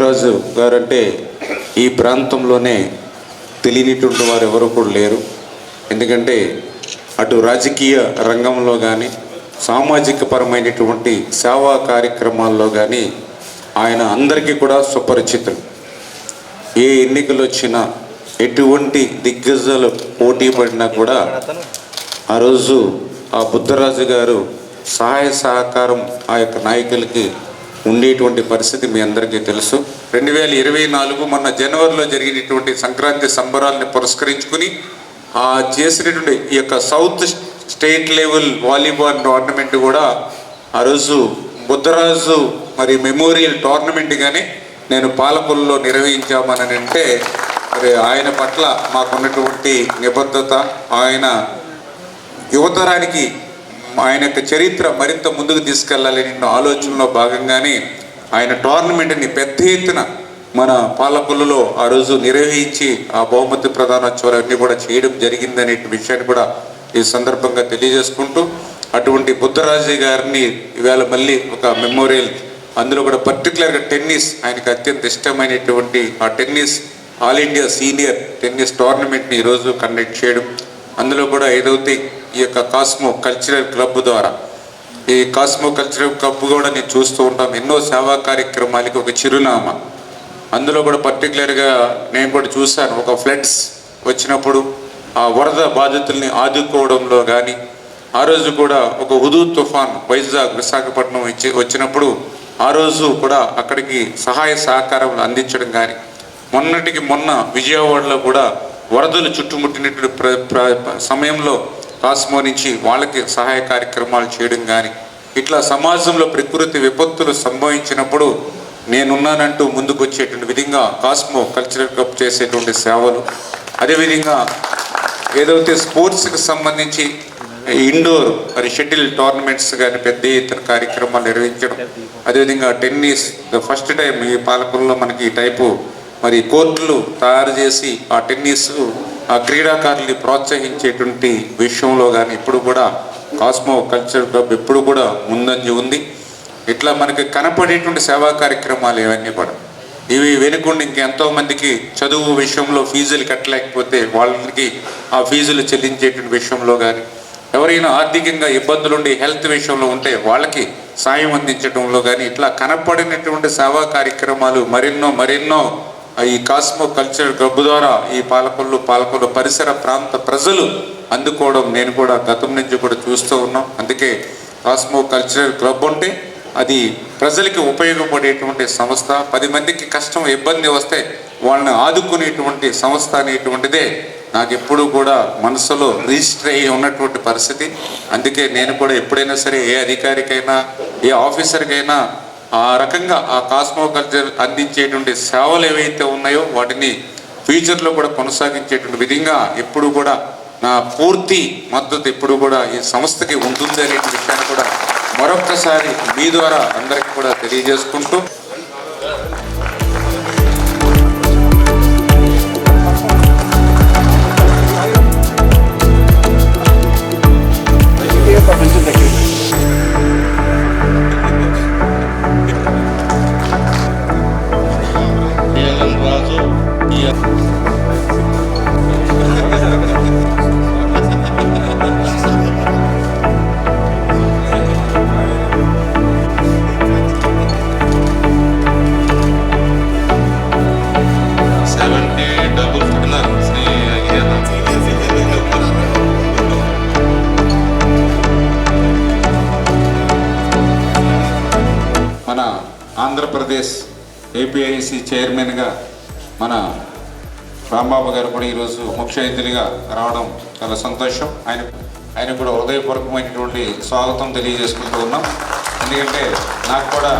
Buddharaju guarantee ఈ ప్రాంతంలోనే తెలియనిటువంటి వారు ఎవరు కూడా లేరు. ఎందుకంటే అటు రాజకీయ రంగంలో కానీ సామాజిక పరమైనటువంటి సేవా కార్యక్రమాల్లో కానీ ఆయన అందరికీ కూడా సుపరిచితులు. ఏ ఎన్నికలు వచ్చినా ఎటువంటి దిగ్గజాలు పోటీ పడినా కూడా ఆ రోజు ఆ బుద్ధరాజు గారు సహాయ సహకారం ఆ యొక్క నాయకులకి ఉండేటువంటి పరిస్థితి మీ అందరికీ తెలుసు. 2024 మొన్న జనవరిలో జరిగినటువంటి సంక్రాంతి సంబరాలను పురస్కరించుకుని చేసినటువంటి ఈ యొక్క south state level volleyball tournament కూడా ఆ రోజు బుద్ధరాజు మరి మెమోరియల్ టోర్నమెంట్గానే నేను పాలకొల్లులో నిర్వహించామని అంటే మరి ఆయన పట్ల మాకున్నటువంటి నిబద్ధత, ఆయన యువతరానికి ఆయన యొక్క చరిత్ర మరింత ముందుకు తీసుకెళ్లాలని ఆలోచనలో భాగంగానే ఆయన టోర్నమెంట్ని పెద్ద ఎత్తున మన పాలకొల్లులో ఆ రోజు నిర్వహించి ఆ బహుమతి ప్రదానోత్సవాలన్నీ కూడా చేయడం జరిగిందనే విషయాన్ని కూడా ఈ సందర్భంగా తెలియజేసుకుంటూ, అటువంటి బుద్ధరాజు గారిని ఈవేళ మళ్ళీ ఒక మెమోరియల్, అందులో కూడా పర్టికులర్గా టెన్నిస్ ఆయనకు అత్యంత ఇష్టమైనటువంటి ఆ tennis all India senior tennis టోర్నమెంట్ని ఈరోజు కండక్ట్ చేయడం, అందులో కూడా ఏదైతే ఈ యొక్క కాస్మో కల్చరల్ క్లబ్ ద్వారా, ఈ కాస్మో కల్చరల్ క్లబ్ కూడా నేను చూస్తూ ఉంటాం ఎన్నో సేవా కార్యక్రమాలకి ఒక చిరునామా. అందులో కూడా పర్టికులర్గా నేను కూడా చూశాను, ఒక ఫ్లడ్స్ వచ్చినప్పుడు ఆ వరద బాధితుల్ని ఆదుకోవడంలో కానీ, ఆ రోజు కూడా ఒక హుదూద్ తుఫాన్ వైజాగ్ విశాఖపట్నం వచ్చినప్పుడు ఆ రోజు కూడా అక్కడికి సహాయ సహకారం అందించడం కానీ, మొన్నటికి మొన్న విజయవాడలో కూడా వరదలు చుట్టుముట్టినటువంటి సమయంలో కాస్మో నుంచి వాళ్ళకి సహాయ కార్యక్రమాలు చేయడం కానీ, ఇట్లా సమాజంలో ప్రకృతి విపత్తులు సంభవించినప్పుడు నేనున్నానంటూ ముందుకు వచ్చేటువంటి విధంగా కాస్మో కల్చరల్ క్లబ్ చేసేటువంటి సేవలు, అదేవిధంగా ఏదైతే స్పోర్ట్స్కి సంబంధించి ఇండోర్ మరి షటిల్ టోర్నమెంట్స్ కానీ పెద్ద ఎత్తున కార్యక్రమాలు నిర్వహించడం, అదేవిధంగా టెన్నిస్ ఫస్ట్ టైం ఈ పాలకుల్లో మనకి ఈ టైపు మరి కోర్టులు తయారు చేసి ఆ టెన్నిస్ ఆ క్రీడాకారుల్ని ప్రోత్సహించేటువంటి విషయంలో కానీ ఇప్పుడు కూడా కాస్మో కల్చరల్ క్లబ్ ఎప్పుడు కూడా ముందంజ ఉంది. ఇట్లా మనకి కనపడేటువంటి సేవా కార్యక్రమాలు ఇవన్నీ కూడా ఇవి వెనుకుండి ఇంకెంతో మందికి చదువు విషయంలో ఫీజులు కట్టలేకపోతే వాళ్ళకి ఆ ఫీజులు చెల్లించేటువంటి విషయంలో కానీ, ఎవరైనా ఆర్థికంగా ఇబ్బందులుండి హెల్త్ విషయంలో ఉంటే వాళ్ళకి సాయం అందించడంలో కానీ, ఇట్లా కనపడినటువంటి సేవా కార్యక్రమాలు మరెన్నో ఈ కాస్మో కల్చరల్ క్లబ్ ద్వారా ఈ పాలకొల్లు పరిసర ప్రాంత ప్రజలు అందుకోవడం నేను కూడా గతం నుంచి కూడా చూస్తూ ఉన్నాం. అందుకే కాస్మో కల్చరల్ క్లబ్ అంటే అది ప్రజలకి ఉపయోగపడేటువంటి సంస్థ, 10 మందికి కష్టం ఇబ్బంది వస్తే వాళ్ళని ఆదుకునేటువంటి సంస్థ అనేటువంటిదే నాకు ఎప్పుడు కూడా మనసులో రిజిస్టర్ అయ్యి ఉన్నటువంటి పరిస్థితి. అందుకే నేను కూడా ఎప్పుడైనా సరే ఏ అధికారికైనా ఏ ఆఫీసర్కైనా ఆ రకంగా ఆ కాస్మో కల్చర్ అందించేటువంటి సేవలు ఏవైతే ఉన్నాయో వాటిని ఫ్యూచర్లో కూడా కొనసాగించేటువంటి విధంగా ఎప్పుడు కూడా నా పూర్తి మద్దతు ఎప్పుడు కూడా ఈ సంస్థకి ఉంటుంది అనే విషయాన్ని కూడా మరొక్కసారి మీ ద్వారా అందరికీ కూడా తెలియజేసుకుంటూ, మన ఆంధ్రప్రదేశ్ ఏపీఐసి చైర్మన్గా మన రాంబాబు గారు కూడా ఈరోజు ముఖ్య అతిథిగా రావడం చాలా సంతోషం. ఆయన కూడా హృదయపూర్వకమైనటువంటి స్వాగతం తెలియజేసుకుంటూ ఉన్నాం. ఎందుకంటే నాకు కూడా